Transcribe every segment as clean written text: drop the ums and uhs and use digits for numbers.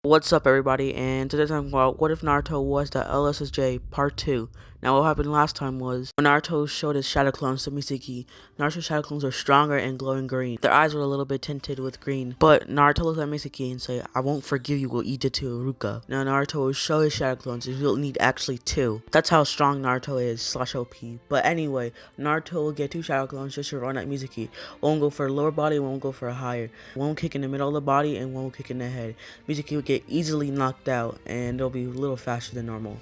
What's up, everybody? And today I'm talking about what if Naruto was the LSSJ Part 2. Now, what happened last time was when Naruto showed his shadow clones to Misaki, Naruto's shadow clones were stronger and glowing green. Their eyes were a little bit tinted with green. But Naruto looked at Misaki and said, "I won't forgive you what you did to Iruka." Now, Naruto will show his shadow clones and he'll need actually two. That's how strong Naruto is / OP. But anyway, Naruto will get two shadow clones just to run at Misaki. One will go for a lower body, one will go for a higher. One will kick in the middle of the body and one will kick in the head. Misaki will get easily knocked out and they'll be a little faster than normal.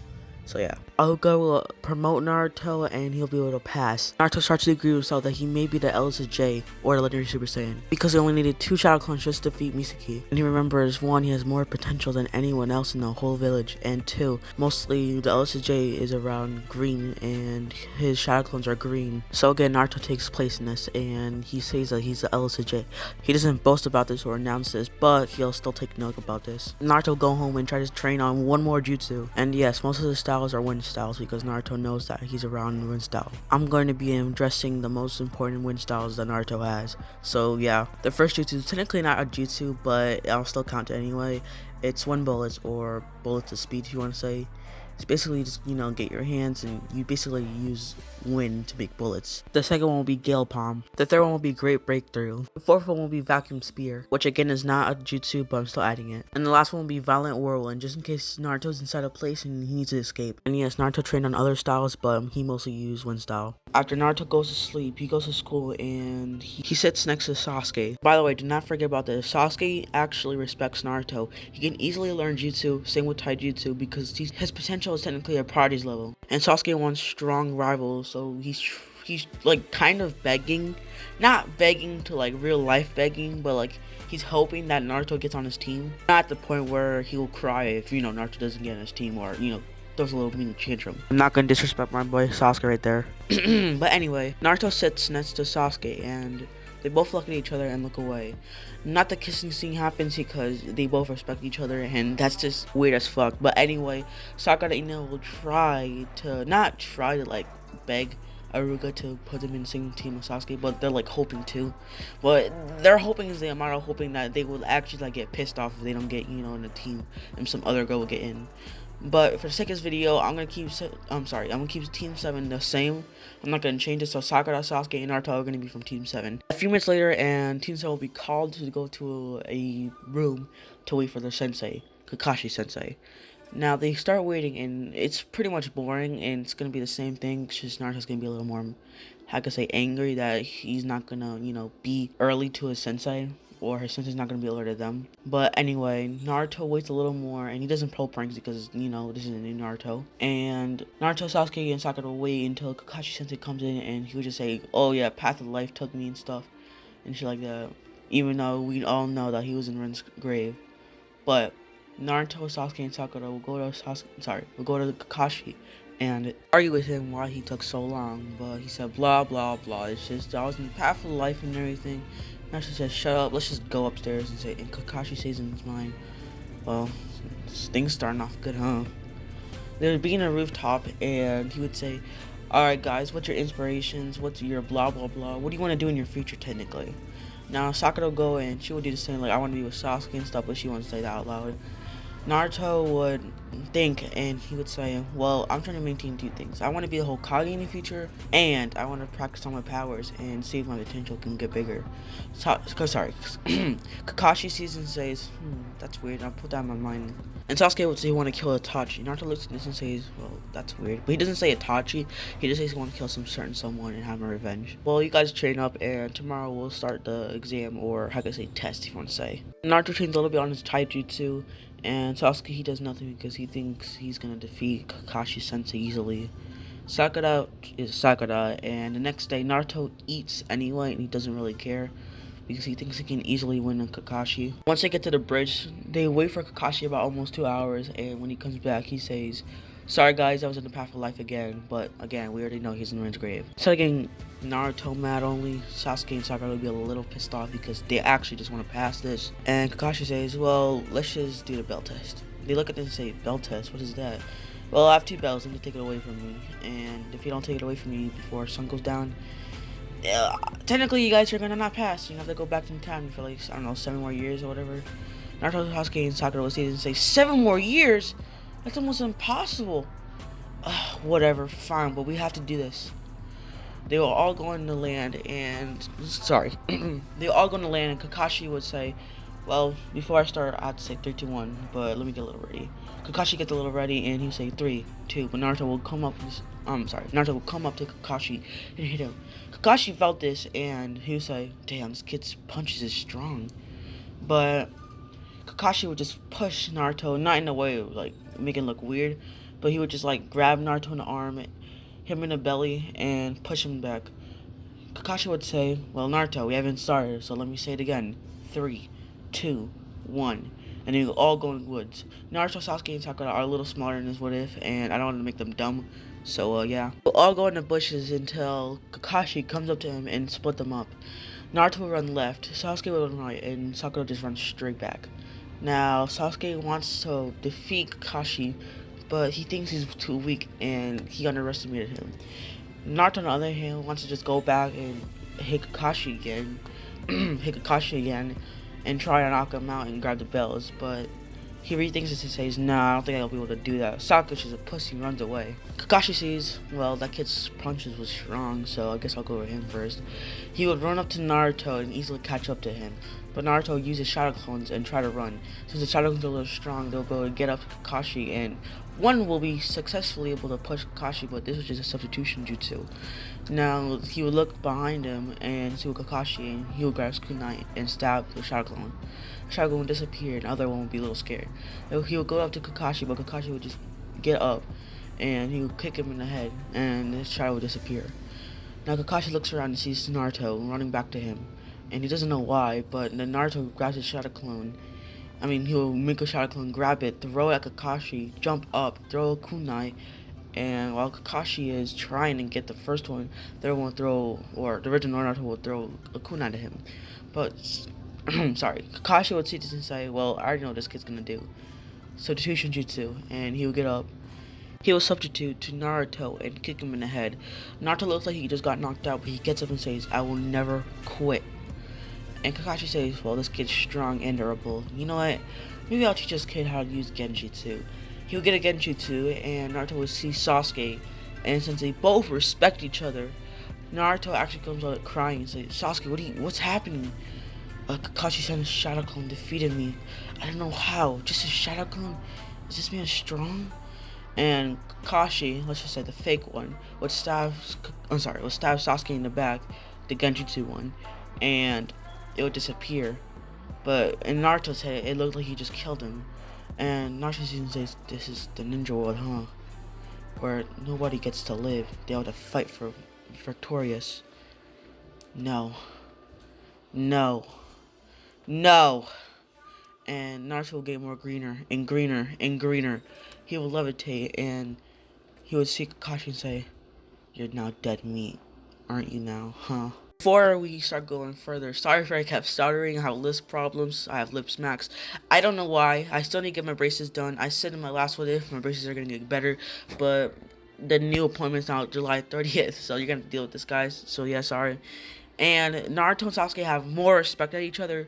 So yeah, Aoka will promote Naruto and he'll be able to pass. Naruto starts to agree with himself that he may be the LSJ or the Legendary Super Saiyan because he only needed two shadow clones just to defeat Misaki. And he remembers, one, he has more potential than anyone else in the whole village, and two, mostly the LSJ is around green and his shadow clones are green. So again, Naruto takes place in this and he says that he's the LSJ. He doesn't boast about this or announce this, but he'll still take note about this. Naruto will go home and try to train on one more jutsu. And yes, most of the styles are wind styles because Naruto knows that he's around wind style. I'm going to be addressing the most important wind styles that Naruto has. So yeah, the first jutsu is technically not a jutsu, but I'll still count it anyway. It's wind bullets, or bullets of speed if you want to say. It's basically just, get your hands and you basically use wind to make bullets. The second one will be Gale Palm. The third one will be Great Breakthrough. The fourth one will be Vacuum Spear, which again is not a jutsu, but I'm still adding it. And the last one will be Violent Whirlwind, just in case Naruto's inside a place and he needs to escape. And yes, Naruto trained on other styles, but he mostly used wind style. After Naruto goes to sleep, he goes to school and he sits next to Sasuke. By the way, do not forget about this. Sasuke actually respects Naruto. He can easily learn jutsu, same with taijutsu, because his potential is technically at Prodigy's level. And Sasuke wants strong rivals, so he's like kind of begging, not begging to like real life begging, but like he's hoping that Naruto gets on his team. Not at the point where he will cry if Naruto doesn't get on his team, or throws a little mini tantrum. I'm not gonna disrespect my boy Sasuke right there. But anyway, Naruto sits next to Sasuke and they both look at each other and look away. Not the kissing scene happens because they both respect each other and that's just weird as fuck. But anyway, Sakura will not try to like beg Iruka to put them in the same team with Sasuke, but they're like hoping to. But their hoping is the amount of hoping that they will actually like get pissed off if they don't get in the team and some other girl will get in. But for the sake of this video, I'm gonna keep Team 7 the same. I'm not gonna change it. So Sakura, Sasuke, and Naruto are gonna be from Team 7. A few minutes later, and Team 7 will be called to go to a room to wait for their sensei, Kakashi sensei. Now they start waiting, and it's pretty much boring, and it's gonna be the same thing. It's just Naruto's gonna be a little more, angry that he's not gonna, be early to his sensei, or his sensei's not gonna be alerted to them. But anyway, Naruto waits a little more, and he doesn't pull pranks because this is a new Naruto. And Naruto, Sasuke, and Sakura will wait until Kakashi sensei comes in, and he would just say, "Oh yeah, Path of Life took me and stuff," and shit like that. Even though we all know that he was in Ren's grave, but Naruto, Sasuke, and Sakura will go to Kakashi and argue with him why he took so long. But he said blah blah blah. It's just I was in the path of life and everything. Naruto says, "Shut up, let's just go upstairs," and Kakashi says in his mind, "Well, things starting off good, huh?" They would be in a rooftop and he would say, "Alright guys, what's your inspirations? What's your blah blah blah? What do you want to do in your future technically?" Now Sakura will go and she would do the same, like, "I want to be with Sasuke and stuff," but she won't say that out loud. Naruto would think and he would say, "Well, I'm trying to maintain two things. I want to be a Hokage in the future, and I want to practice on my powers and see if my potential can get bigger." Kakashi sees and says, "That's weird. I'll put that in my mind." And Sasuke would say he want to kill Itachi. Naruto looks at this and says, "Well, that's weird." But he doesn't say Itachi. He just says he wants to kill some certain someone and have a revenge. Well, you guys train up, and tomorrow we'll start the exam, or test if you want to say. Naruto trains a little bit on his taijutsu. And Sasuke, he does nothing because he thinks he's gonna defeat Kakashi sensei easily. Sakura is Sakura, and the next day Naruto eats anyway, and he doesn't really care because he thinks he can easily win on Kakashi. Once they get to the bridge, they wait for Kakashi about almost 2 hours, and when he comes back, he says, "Sorry guys, I was in the path of life again," but again, we already know he's in Ren's grave. So again, Naruto mad only, Sasuke and Sakura will be a little pissed off because they actually just want to pass this. And Kakashi says, "Well, let's just do the bell test." They look at this and say, "Bell test? What is that?" "Well, I have 2 bells, and you take it away from me. And if you don't take it away from me before sun goes down, technically you guys are gonna not pass. You have to go back in time for like, I don't know, 7 more years or whatever." Naruto, Sasuke, and Sakura would say and say 7 more years? That's almost impossible. Whatever, fine, but we have to do this. They were all going to land, and they were all going to land, and Kakashi would say, well, before I start, I have to say 3, 2, 1, but let me get a little ready. Kakashi gets a little ready, and he would say 3, 2, but Naruto will come up, Naruto will come up to Kakashi and hit him. Kakashi felt this, and he would say, damn, this kid's punches is strong. But Kakashi would just push Naruto, not in a way of, like, making it look weird, but he would just, like, grab Naruto in the arm, him in the belly, and push him back. Kakashi would say, well, Naruto, we haven't started, so let me say it again. 3, 2, 1. And they all go in the woods. Naruto, Sasuke, and Sakura are a little smaller than this what if, and I don't want to make them dumb. So, yeah. We'll all go in the bushes until Kakashi comes up to him and split them up. Naruto will run left, Sasuke will run right, and Sakura just runs straight back. Now, Sasuke wants to defeat Kakashi, but he thinks he's too weak, and he underestimated him. Naruto, on the other hand, wants to just go back and hit Kakashi again, and try to knock him out and grab the bells, but he rethinks it and says, nah, I don't think I'll be able to do that. Sasuke is a pussy and runs away. Kakashi sees, well, that kid's punches was strong, so I guess I'll go over him first. He would run up to Naruto and easily catch up to him, but Naruto uses shadow clones and try to run. Since the shadow clones are a little strong, they'll be able to get up to Kakashi, and one will be successfully able to push Kakashi, but this was just a substitution jutsu. Now, he would look behind him and see Kakashi, and he would grab his kunai and stab the shadow clone. The shadow clone would disappear, and the other one would be a little scared. He would go up to Kakashi, but Kakashi would just get up, and he would kick him in the head, and the shadow would disappear. Now, Kakashi looks around and sees Naruto running back to him, and he doesn't know why, but then Naruto grabs his shadow clone. He'll make a shadow clone, grab it, throw it at Kakashi, jump up, throw a kunai, and while Kakashi is trying to get the first one, the original Naruto will throw a kunai to him. But, Kakashi would see this and say, well, I already know what this kid's gonna do. Substitution jutsu, and he will get up. He will substitute to Naruto and kick him in the head. Naruto looks like he just got knocked out, but he gets up and says, I will never quit. And Kakashi says, well, this kid's strong and durable. You know what? Maybe I'll teach this kid how to use Genjutsu. He'll get a Genjutsu, and Naruto will see Sasuke. And since they both respect each other, Naruto actually comes out crying and says, Sasuke, what's happening? Kakashi sent a shadow clone defeated me. I don't know how. Just a shadow clone? Is this man strong? And Kakashi, let's just say the fake one, would stab Sasuke in the back, the Genjutsu one, and it would disappear. But in Naruto's head, it looked like he just killed him. And Naruto says, this is the ninja world, huh? Where nobody gets to live. They have to fight for victorious. No. And Naruto will get more greener and greener and greener. He will levitate, and he would see Kakashi and say, you're now dead meat, aren't you now, huh? Before we start going further, sorry if I kept stuttering, I have lisp problems, I have lip smacks. I don't know why. I still need to get my braces done. I said in my last what if my braces are going to get better, but the new appointment's now July 30th, so you're going to deal with this, guys. So yeah, sorry. And Naruto and Sasuke have more respect at each other.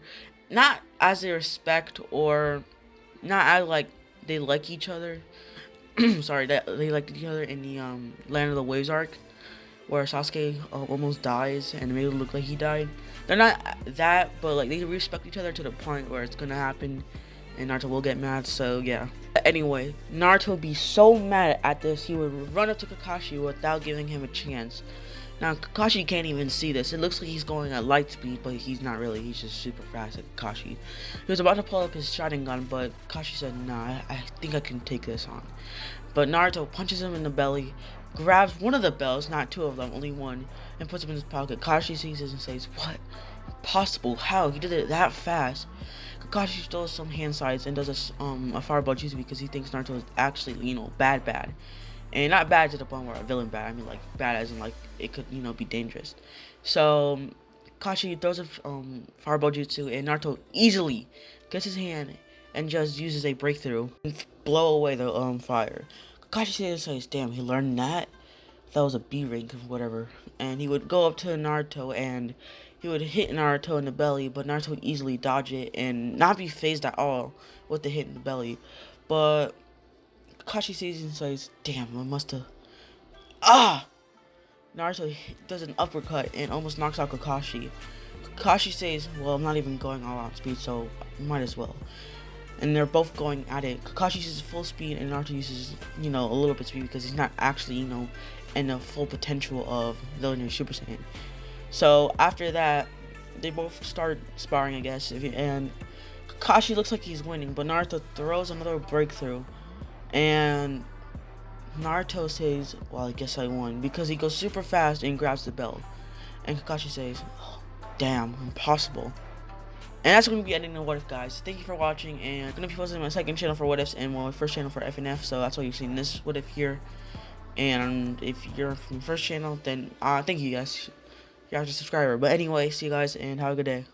Not as they respect, or not as like they like each other. Sorry, that they liked each other in the Land of the Waves arc, where Sasuke almost dies and made it look like he died. They're not that, but like they respect each other to the point where it's gonna happen, and Naruto will get mad. So yeah. Anyway, Naruto would be so mad at this, he would run up to Kakashi without giving him a chance. Now Kakashi can't even see this. It looks like he's going at light speed, but he's not really. He's just super fast at Kakashi. He was about to pull up his sharingan, but Kakashi said, nah, I think I can take this on. But Naruto punches him in the belly, grabs one of the bells, not two of them, only one, and puts him in his pocket. Kakashi sees this and says, what? Impossible. How? He did it that fast. Kakashi throws some hand sides and does a fireball jutsu because he thinks Naruto is actually, bad. And not bad to the point where a villain bad. I mean, like, bad as in, like, it could, be dangerous. So, Kakashi throws a fireball jutsu, and Naruto easily gets his hand and just uses a breakthrough and blow away the fire. Kakashi says, damn, he learned that? That was a B rank or whatever. And he would go up to Naruto, and he would hit Naruto in the belly, but Naruto would easily dodge it and not be phased at all with the hit in the belly. But Kakashi sees and says, "Damn, I must have." Ah! Naruto does an uppercut and almost knocks out Kakashi. Kakashi says, "Well, I'm not even going all out speed, so might as well." And they're both going at it. Kakashi uses full speed and Naruto uses, a little bit speed because he's not actually, in the full potential of Legendary Super Saiyan. So after that, they both start sparring, I guess, and Kakashi looks like he's winning, but Naruto throws another breakthrough, and Naruto says, "Well, I guess I won," because he goes super fast and grabs the belt. And Kakashi says, "Oh, damn, impossible." And that's going to be ending the What If, guys. Thank you for watching, and I'm going to be posting my second channel for What Ifs and my first channel for FNF, so that's why you've seen this What If here. And if you're from the first channel, then thank you guys. You're a subscriber. But anyway, see you guys, and have a good day.